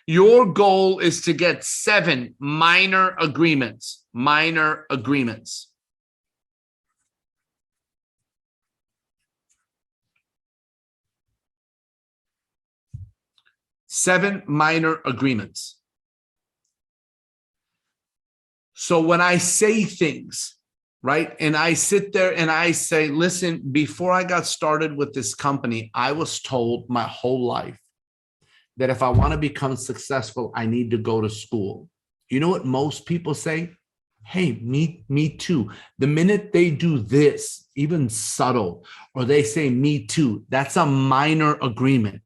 your goal is to get 7 minor agreements. Minor agreements. 7 minor agreements. So when I say things, right, and I sit there and I say, listen, before I got started with this company, I was told my whole life that if I want to become successful, I need to go to school. You know what most people say? Hey, me too. The minute they do this, even subtle, or they say me too, that's a minor agreement.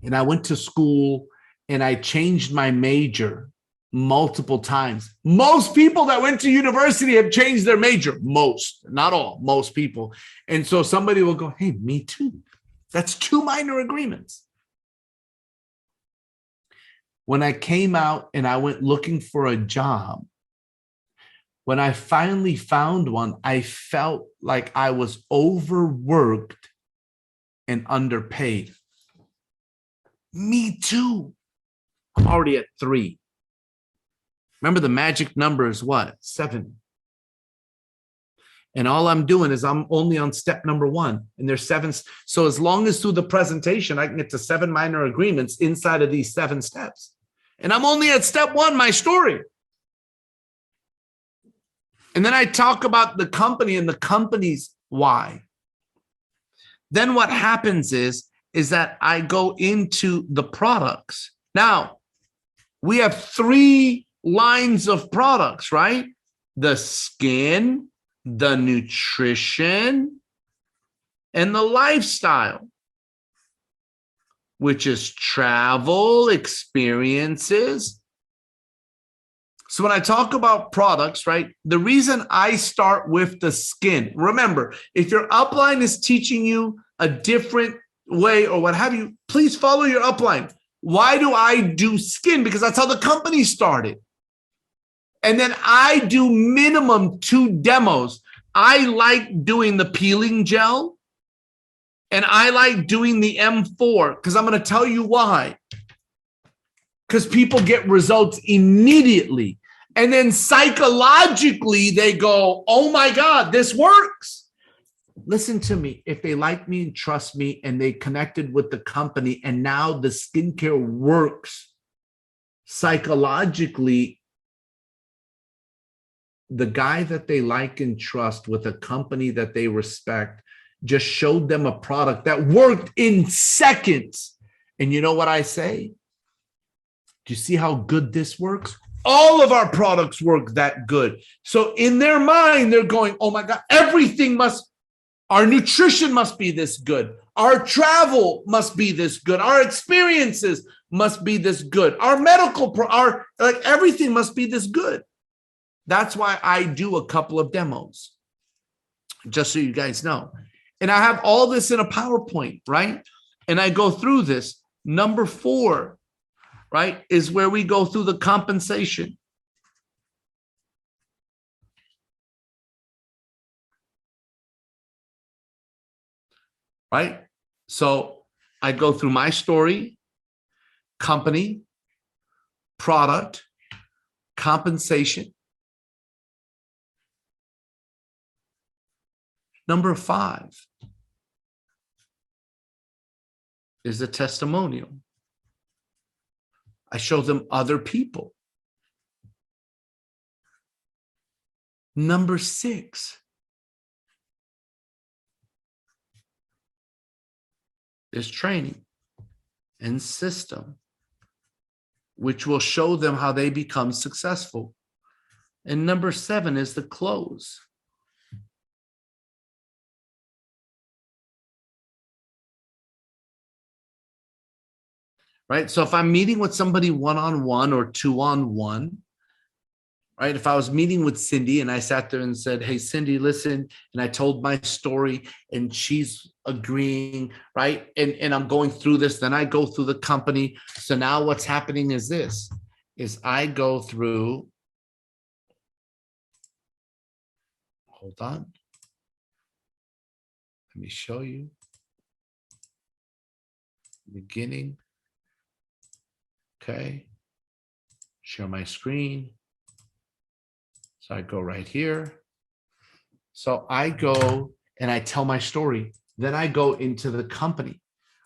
And I went to school and I changed my major multiple times. Most people that went to university have changed their major. Most, not all, most people. And so somebody will go, hey, me too. That's 2 minor agreements. When I came out and I went looking for a job, when I finally found one, I felt like I was overworked and underpaid. Me too. I'm already at 3. Remember, the magic number is what? 7. And all I'm doing is I'm only on step number 1, and there's 7. So as long as through the presentation, I can get to 7 minor agreements inside of these 7 steps. And I'm only at step 1, my story. And then I talk about the company and the company's why. Then what happens is that I go into the products. Now, we have 3 lines of products, right? The skin, the nutrition, and the lifestyle, which is travel, experiences. So when I talk about products, right, the reason I start with the skin, remember, if your upline is teaching you a different way or what have you, please follow your upline. Why do I do skin? Because that's how the company started. And then I do minimum 2 demos. I like doing the peeling gel, and I like doing the M4, because I'm going to tell you why. Because people get results immediately. And then psychologically, they go, oh my God, this works. Listen to me. If they like me and trust me and they connected with the company and now the skincare works psychologically, the guy that they like and trust with a company that they respect just showed them a product that worked in seconds. And you know what I say? Do you see how good this works? All of our products work that good. So in their mind, they're going, oh my God, our nutrition must be this good. Our travel must be this good. Our experiences must be this good. Our medical, everything must be this good. That's why I do a couple of demos, just so you guys know. And I have all this in a PowerPoint, right? And I go through this. Number 4, right, is where we go through the compensation. Right? So I go through my story, company, product, compensation. Number 5 is a testimonial. I show them other people. Number 6 is training and system, which will show them how they become successful. And number 7 is the close. Right? So if I'm meeting with somebody one-on-one or 2-on-1, right? If I was meeting with Cindy and I sat there and said, hey, Cindy, listen, and I told my story and she's agreeing, right? And I'm going through this, then I go through the company. So now what's happening is this, is I go through, hold on. Let me show you. Beginning. Okay, share my screen. So I go right here. So I go and I tell my story. Then I go into the company,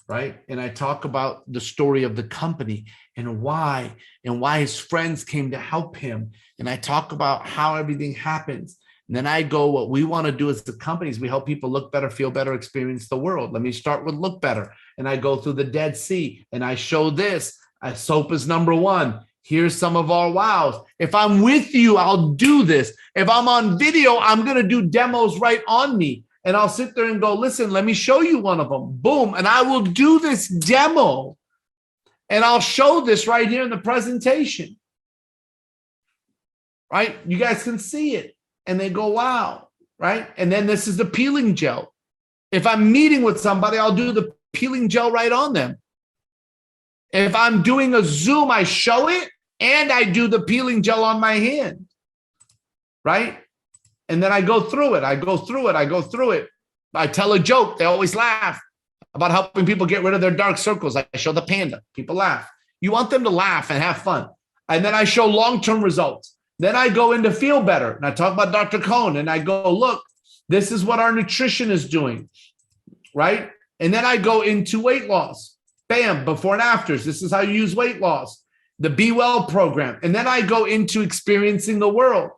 right? And I talk about the story of the company and why his friends came to help him. And I talk about how everything happens. And then I go, what we want to do as the companies, we help people look better, feel better, experience the world. Let me start with look better. And I go through the Dead Sea and I show this. Soap is number 1. Here's some of our wows. If I'm with you, I'll do this. If I'm on video, I'm going to do demos right on me. And I'll sit there and go, listen, let me show you one of them. Boom. And I will do this demo. And I'll show this right here in the presentation. Right? You guys can see it. And they go, wow. Right? And then this is the peeling gel. If I'm meeting with somebody, I'll do the peeling gel right on them. If I'm doing a Zoom, I show it and I do the peeling gel on my hand, right? And then I go through it. I go through it. I tell a joke. They always laugh about helping people get rid of their dark circles. I show the panda. People laugh. You want them to laugh and have fun. And then I show long-term results. Then I go into feel better. And I talk about Dr. Cohn and I go, look, This is what our nutrition is doing, right? And then I go into weight loss. Bam, before and afters. This is how you use weight loss. The Be Well program. And then I go into experiencing the world.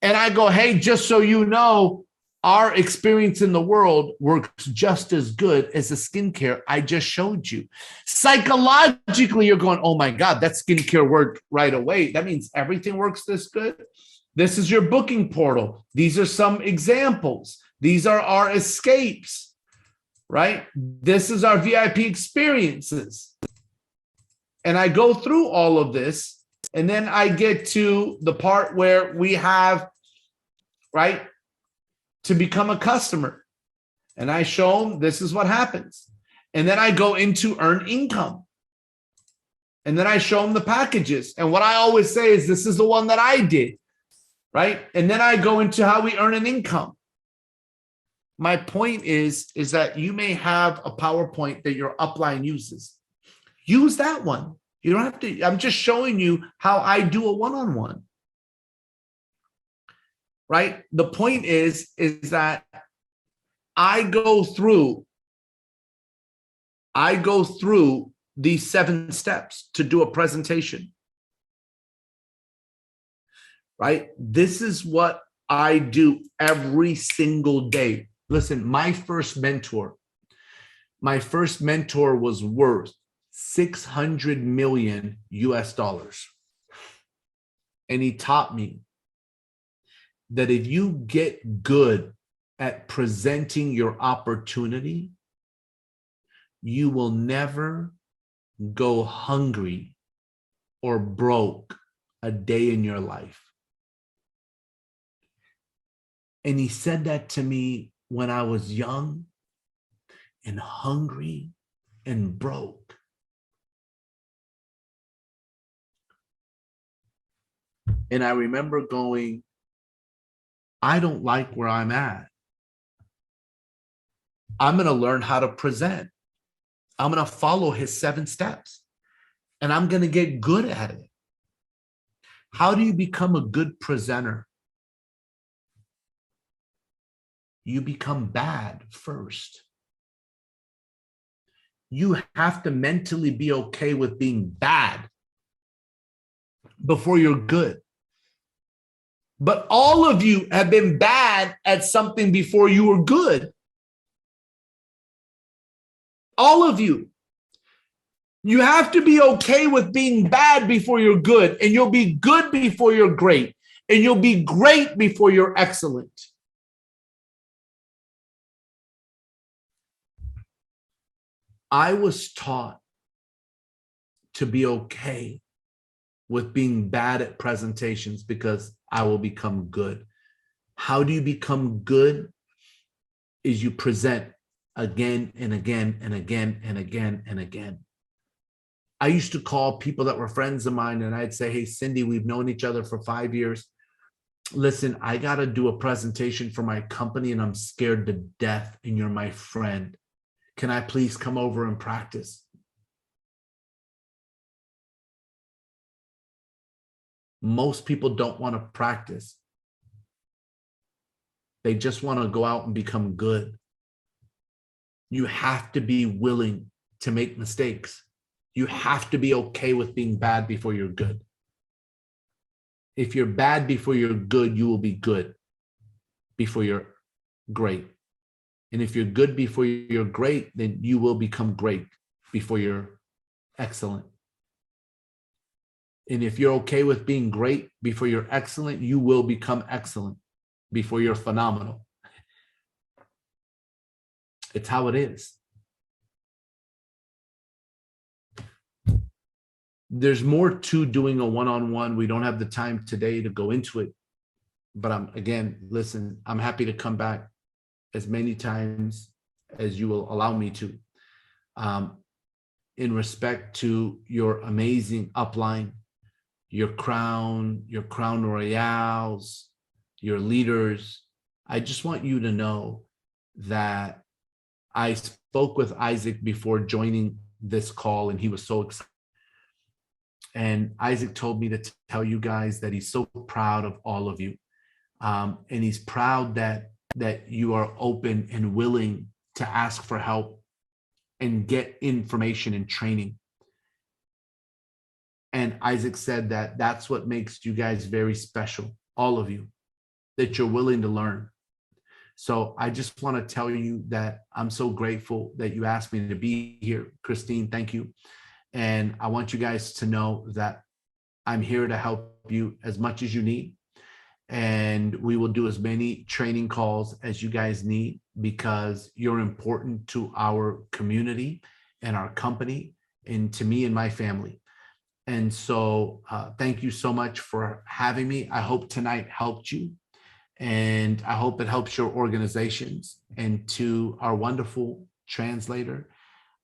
And I go, hey, just so you know, our experience in the world works just as good as the skincare I just showed you. Psychologically, you're going, oh my God, that skincare worked right away. That means everything works this good. This is your booking portal. These are some examples. These are our escapes, right? This is our VIP experiences. And I go through all of this, and then I get to the part where we have, right, to become a customer. And I show them this is what happens. And then I go into earn income. And then I show them the packages. And what I always say is this is the one that I did, right? And then I go into how we earn an income. My point is that you may have a PowerPoint that your upline uses. Use that one. You don't have to. I'm just showing you how I do a one-on-one. Right? The point is that I go through these 7 steps to do a presentation. Right? This is what I do every single day. Listen, my first mentor was worth $600 million US. And he taught me that if you get good at presenting your opportunity, you will never go hungry or broke a day in your life. And he said that to me when I was young and hungry and broke. And I remember going, I don't like where I'm at. I'm going to learn how to present. I'm going to follow his 7 steps, and I'm going to get good at it. How do you become a good presenter? You become bad first. You have to mentally be okay with being bad before you're good. But all of you have been bad at something before you were good. All of you. You have to be okay with being bad before you're good, and you'll be good before you're great, and you'll be great before you're excellent. I was taught to be okay with being bad at presentations because I will become good. How do you become good? Is you present again and again and again and again and again. I used to call people that were friends of mine and I'd say, hey, Cindy, we've known each other for 5 years. Listen, I got to do a presentation for my company and I'm scared to death and you're my friend. Can I please come over and practice? Most people don't want to practice. They just want to go out and become good. You have to be willing to make mistakes. You have to be okay with being bad before you're good. If you're bad before you're good, you will be good before you're great. And if you're good before you're great, then you will become great before you're excellent. And if you're okay with being great before you're excellent, you will become excellent before you're phenomenal. It's how it is. There's more to doing a one-on-one. We don't have the time today to go into it. But listen, I'm happy to come back as many times as you will allow me to. In respect to your amazing upline, your crown royales, your leaders, I just want you to know that I spoke with Isaac before joining this call, and he was so excited. And Isaac told me to tell you guys that he's so proud of all of you. And he's proud that that you are open and willing to ask for help and get information and training. And Isaac said that that's what makes you guys very special, all of you, that you're willing to learn. So I just want to tell you that I'm so grateful that you asked me to be here. Christine, thank you. And I want you guys to know that I'm here to help you as much as you need. And we will do as many training calls as you guys need, because you're important to our community and our company and to me and my family. And so thank you so much for having me. I hope tonight helped you. And I hope it helps your organizations. And to our wonderful translator,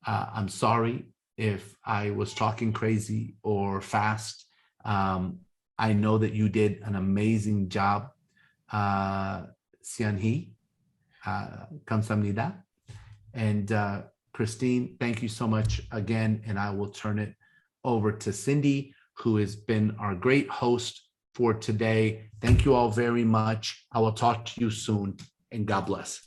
I'm sorry if I was talking crazy or fast. I know that you did an amazing job. Sianhi, kamsahamnida. And Christine, thank you so much again. And I will turn it over to Cindy, who has been our great host for today. Thank you all very much. I will talk to you soon, and God bless.